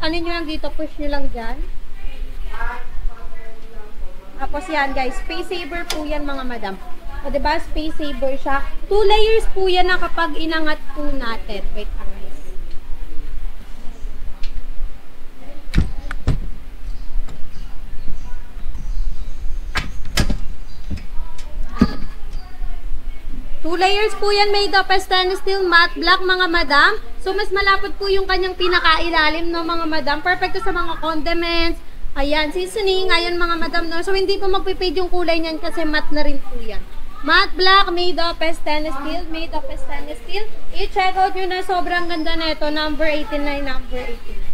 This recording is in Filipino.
ano nyo lang dito, push nyo lang dyan. Tapos yan guys, space saver po yan mga madam. O diba, space saver siya. 2 layers po yan na kapag inangat po natin. Wait lang guys. Two layers po yan, made of stainless steel matte black mga madam. So mas malapot po yung kanyang pinakailalim no mga madam. Perfecto sa mga condiments. Ayan, seasoning, ayan mga madam no. So hindi po magpipade yung kulay niyan kasi matte na rin po yan. Matte black, made of stainless steel, made of stainless steel. I-check out nyo na, sobrang ganda na ito. Number 89, number 89.